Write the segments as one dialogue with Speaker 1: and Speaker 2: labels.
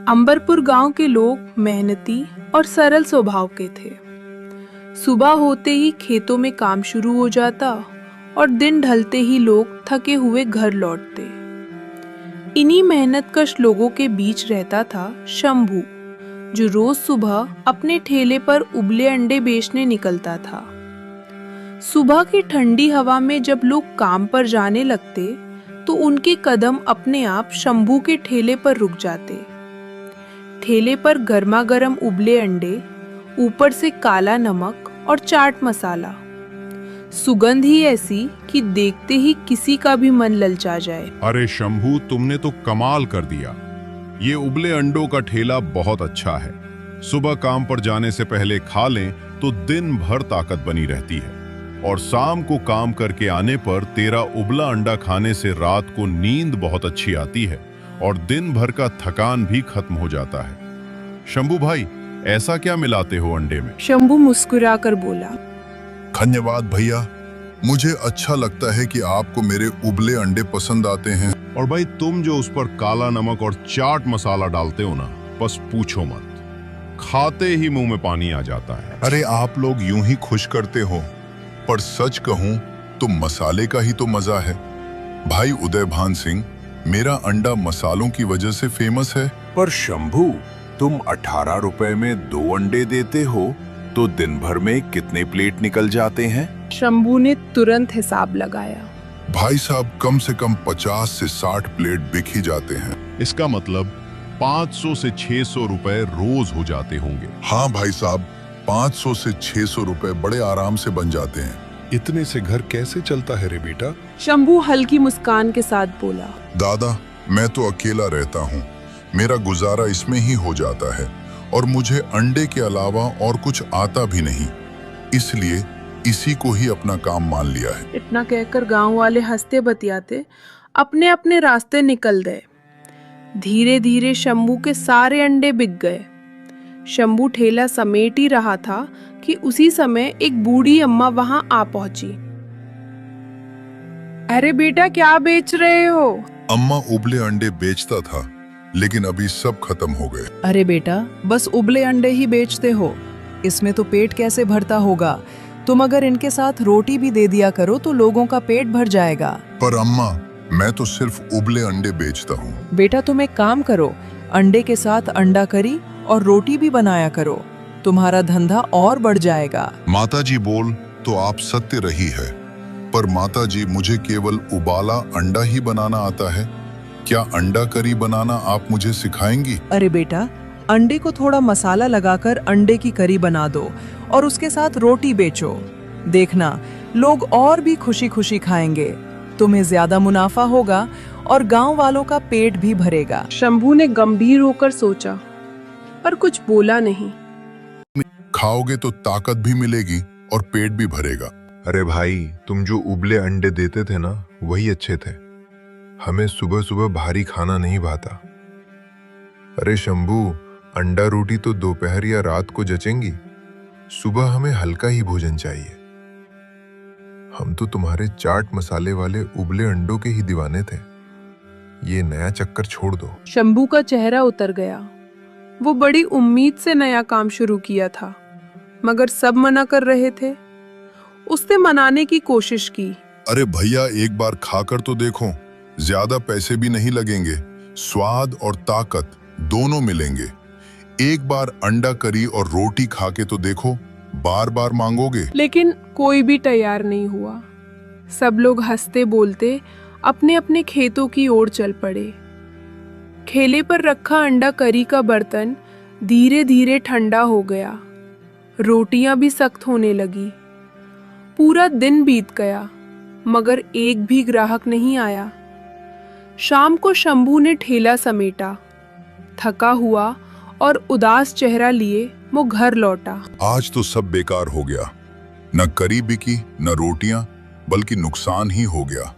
Speaker 1: अंबरपुर गांव के लोग मेहनती और सरल स्वभाव के थे। सुबह होते ही खेतों में काम शुरू हो जाता और दिन ढलते ही लोग थके हुए घर लौटते। इन्हीं मेहनतकश लोगों के बीच रहता था शंभू, जो रोज सुबह अपने ठेले पर उबले अंडे बेचने निकलता था। सुबह की ठंडी हवा में जब लोग काम पर जाने लगते तो उनके कदम अपने आप शंभू के ठेले पर रुक जाते। ठेले पर गर्मा गर्म उबले अंडे, ऊपर से काला नमक और चाट मसाला, सुगंध ही ऐसी कि देखते ही किसी का भी मन ललचा जाए।
Speaker 2: अरे शंभू, तुमने तो कमाल कर दिया। ये उबले अंडों का ठेला बहुत अच्छा है। सुबह काम पर जाने से पहले खा लें तो दिन भर ताकत बनी रहती है, और शाम को काम करके आने पर तेरा उबला अंडा खाने से रात को नींद बहुत अच्छी आती है और दिन भर का थकान भी खत्म हो जाता है। शंभू भाई, ऐसा क्या मिलाते हो अंडे में?
Speaker 1: शंभू मुस्कुराकर बोला,
Speaker 3: धन्यवाद भैया, मुझे अच्छा लगता है कि आपको मेरे उबले अंडे पसंद आते हैं।
Speaker 2: और भाई, तुम जो उस पर काला नमक और चाट मसाला डालते हो ना, बस पूछो मत, खाते ही मुंह में पानी आ जाता है।
Speaker 3: अरे आप लोग यूं ही खुश करते हो, पर सच कहूं तो मसाले का ही तो मजा है। भाई उदय भान सिंह, मेरा अंडा मसालों की वजह से फेमस है।
Speaker 4: पर शंभू, तुम 18 रुपए में 2 अंडे देते हो तो दिन भर में कितने प्लेट निकल जाते हैं?
Speaker 1: शंभू ने तुरंत हिसाब लगाया।
Speaker 3: भाई साहब, कम से कम 50 से 60 प्लेट बिक ही जाते हैं।
Speaker 2: इसका मतलब 500 से 600 रुपए रोज हो जाते होंगे।
Speaker 3: हाँ भाई साहब, 500 से 600 रुपए बड़े आराम से बन जाते हैं।
Speaker 5: इतने से घर कैसे चलता है रे बेटा?
Speaker 1: शंभू हल्की मुस्कान के साथ बोला,
Speaker 3: दादा, मैं तो अकेला रहता हूँ, मेरा गुजारा इसमें ही हो जाता है, और मुझे अंडे के अलावा और कुछ आता भी नहीं, इसलिए इसी को ही अपना काम मान लिया है।
Speaker 1: इतना कहकर गांव वाले हंसते बतियाते अपने अपने रास्ते निकल गए। धीरे धीरे शंभू के सारे अंडे बिक गए। शंभू ठेला समेट ही रहा था कि उसी समय एक बूढ़ी अम्मा वहां आ पहुंची। अरे बेटा, क्या बेच रहे हो?
Speaker 3: अम्मा उबले अंडे बेचता था, लेकिन अभी सब खत्म हो गए।
Speaker 6: अरे बेटा, बस उबले अंडे ही बेचते हो, इसमें तो पेट कैसे भरता होगा? तुम अगर इनके साथ रोटी भी दे दिया करो तो लोगों का पेट भर जाएगा।
Speaker 3: पर अम्मा, मैं तो सिर्फ उबले अंडे बेचता हूँ।
Speaker 6: बेटा, तुम एक काम करो, अंडे के साथ अंडा करी और रोटी भी बनाया करो, तुम्हारा धंधा और बढ़ जाएगा।
Speaker 3: माताजी बोल तो आप सत्य रही है, पर माताजी, मुझे केवल उबाला अंडा ही बनाना आता है। क्या अंडा करी बनाना आप मुझे सिखाएंगी?
Speaker 6: अरे बेटा, अंडे को थोड़ा मसाला लगाकर अंडे की करी बना दो और उसके साथ रोटी बेचो। देखना, लोग और भी खुशी खुशी खाएंगे, तुम्हें ज्यादा मुनाफा होगा और गांव वालों का पेट भी भरेगा।
Speaker 1: शंभू ने गंभीर होकर सोचा, पर कुछ बोला नहीं।
Speaker 3: खाओगे तो ताकत भी मिलेगी और पेट भी भरेगा।
Speaker 5: अरे भाई, तुम जो उबले अंडे देते थे ना, वही अच्छे थे। हमें सुबह सुबह भारी खाना नहीं भाता। अरे शंभू, अंडा रोटी तो दोपहर या रात को जचेंगी, सुबह हमें हल्का ही भोजन चाहिए। हम तो तुम्हारे चाट मसाले वाले उबले अंडों के ही दीवाने थे। ये नया चक्कर छोड़ दो।
Speaker 1: शंभू का चेहरा उतर गया। वो बड़ी उम्मीद से नया काम शुरू किया था, मगर सब मना कर रहे थे। उसने मनाने की कोशिश की।
Speaker 3: अरे भैया, एक बार खाकर तो देखो, ज्यादा पैसे भी नहीं लगेंगे, स्वाद और ताकत दोनों मिलेंगे। एक बार अंडा करी और रोटी खा के तो देखो, बार बार मांगोगे।
Speaker 1: लेकिन कोई भी तैयार नहीं हुआ। सब लोग हंसते बोलते अपने अपने खेतों की ओर चल पड़े। ठेले पर रखा अंडा करी का बर्तन धीरे धीरे ठंडा हो गया। रोटियां भी सख्त होने लगी। पूरा दिन बीत गया, मगर एक भी ग्राहक नहीं आया। शाम को शंभू ने ठेला समेटा। थका हुआ और उदास चेहरा लिए वो घर लौटा।
Speaker 3: आज तो सब बेकार हो गया, न करी बिकी न रोटियां, बल्कि नुकसान ही हो गया।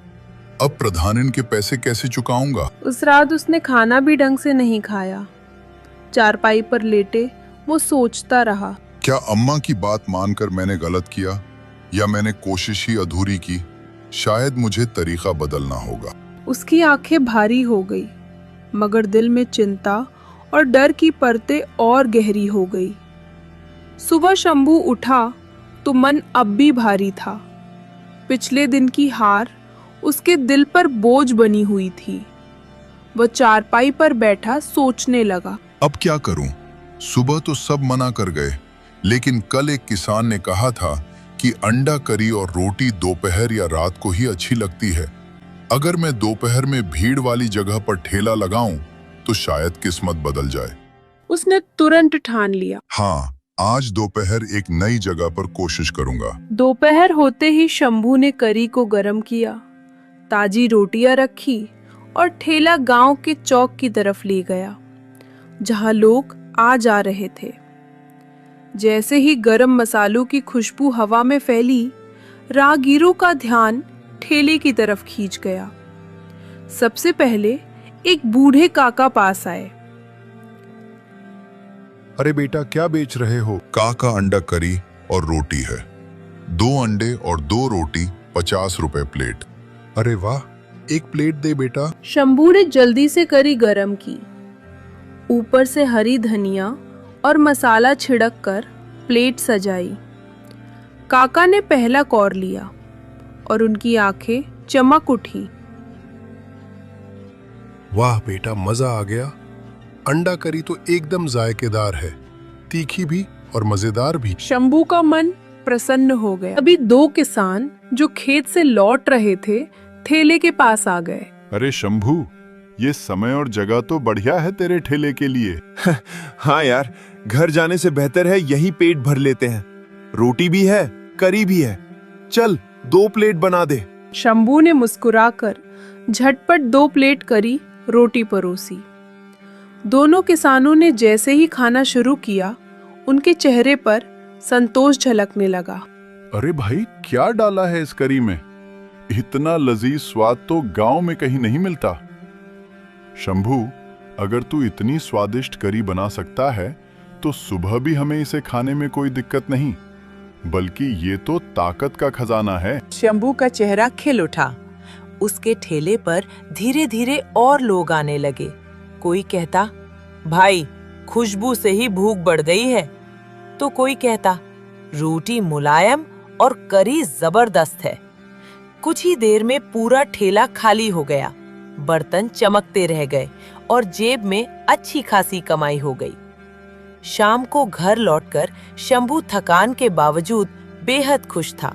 Speaker 3: अब प्रधान के पैसे कैसे चुकाऊंगा?
Speaker 1: उस रात उसने खाना भी ढंग से नहीं खाया। चारपाई पर लेटे वो सोचता रहा,
Speaker 3: क्या अम्मा की बात मानकर मैंने गलत किया, या मैंने कोशिश ही अधूरी की? शायद मुझे तरीका बदलना होगा।
Speaker 1: उसकी आंखें भारी हो गई, मगर दिल में चिंता और डर की परतें और गहरी हो गई। सुबह शंभू उठा तो मन अब भी भारी था। पिछले दिन की हार उसके दिल पर बोझ बनी हुई थी। वह चारपाई पर बैठा सोचने लगा।
Speaker 3: अब क्या करूं? सुबह तो सब मना कर गए, लेकिन कल एक किसान ने कहा था कि अंडा करी और रोटी दोपहर या रात को ही अच्छी लगती है। अगर मैं दोपहर में भीड़ वाली जगह पर ठेला लगाऊं तो शायद किस्मत बदल जाए।
Speaker 1: उसने तुरंत ठान लिया।
Speaker 3: हाँ, आज दोपहर एक नई जगह पर कोशिश करूंगा।
Speaker 1: दोपहर होते ही शंभू ने करी को गरम किया, ताजी रोटियां रखी और ठेला गांव के चौक की तरफ ले गया, जहां लोग आ जा रहे थे। जैसे ही गरम मसालों की खुशबू हवा में फैली, राहगीरों का ध्यान ठेले की तरफ खींच गया। सबसे पहले एक बूढ़े काका पास आए।
Speaker 3: अरे बेटा, क्या बेच रहे हो? काका अंडा करी और रोटी है। 2 अंडे और 2 रोटी 50 रुपए प्लेट। अरे वाह, एक प्लेट दे बेटा।
Speaker 1: शंभू ने जल्दी से करी गरम की, ऊपर से हरी धनिया और मसाला छिड़क कर प्लेट सजाई। काका ने पहला कौर लिया और उनकी आंखें चमक उठी।
Speaker 7: वाह बेटा, मजा आ गया। अंडा करी तो एकदम जायकेदार है, तीखी भी और मजेदार भी।
Speaker 1: शंभू का मन प्रसन्न हो गया। अभी 2 किसान जो खेत से लौट रहे थे, ठेले के पास आ गए।
Speaker 8: अरे शंभू, ये समय और जगह तो बढ़िया है तेरे ठेले के लिए।
Speaker 9: हाँ यार, घर जाने से बेहतर है यही पेट भर लेते हैं। रोटी भी है, करी भी है। चल 2 प्लेट बना दे।
Speaker 1: शंभू ने मुस्कुराकर झटपट 2 प्लेट करी रोटी परोसी। दोनों किसानों ने जैसे ही खाना शुरू किया, उनके चेहरे पर संतोष झलकने लगा।
Speaker 8: अरे भाई, क्या डाला है इस करी में? इतना लजीज स्वाद तो गांव में कहीं नहीं मिलता। शंभू, अगर तू इतनी स्वादिष्ट करी बना सकता है तो सुबह भी हमें इसे खाने में कोई दिक्कत नहीं, बल्कि ये तो ताकत का खजाना है।
Speaker 6: शंभू का चेहरा खिल उठा। उसके ठेले पर धीरे धीरे और लोग आने लगे। कोई कहता, भाई खुशबू से ही भूख बढ़ गई है, तो कोई कहता, रोटी मुलायम और करी जबरदस्त है। कुछ ही देर में पूरा ठेला खाली हो गया, बर्तन चमकते रह गए और जेब में अच्छी खासी कमाई हो गई। शाम को घर लौटकर शंभू थकान के बावजूद बेहद खुश था।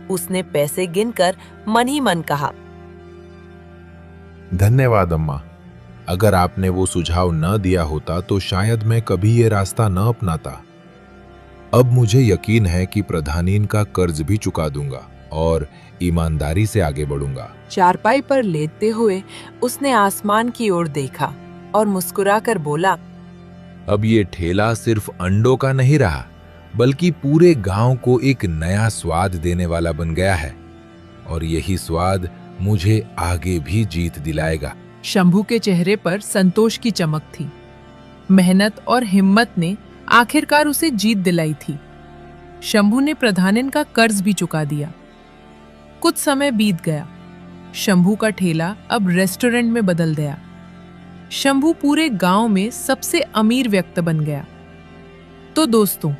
Speaker 6: उसने पैसे गिनकर मन ही मन कहा,
Speaker 10: धन्यवाद अम्मा। अगर आपने वो सुझाव न दिया होता तो शायद मैं कभी ये रास्ता न अपनाता। अब मुझे यकीन है कि प्रधानीन का कर्ज भी चुका दूंगा और ईमानदारी से आगे बढ़ूंगा।
Speaker 6: चारपाई पर लेटते हुए उसने आसमान की ओर देखा और मुस्कुराकर बोला,
Speaker 10: अब ये ठेला सिर्फ अंडों का नहीं रहा, बल्कि पूरे गांव को एक नया स्वाद देने वाला बन गया है, और यही स्वाद मुझे आगे भी जीत दिलाएगा।
Speaker 6: शंभू के चेहरे पर संतोष की चमक थी। मेहनत और हिम्मत ने आखिरकार उसे जीत दिलाई थी। शंभू ने प्रधानिन का कर्ज भी चुका दिया। कुछ समय बीत गया। शंभू का ठेला अब रेस्टोरेंट में बदल गया। शंभू पूरे गांव में सबसे अमीर व्यक्ति बन गया। तो दोस्तों,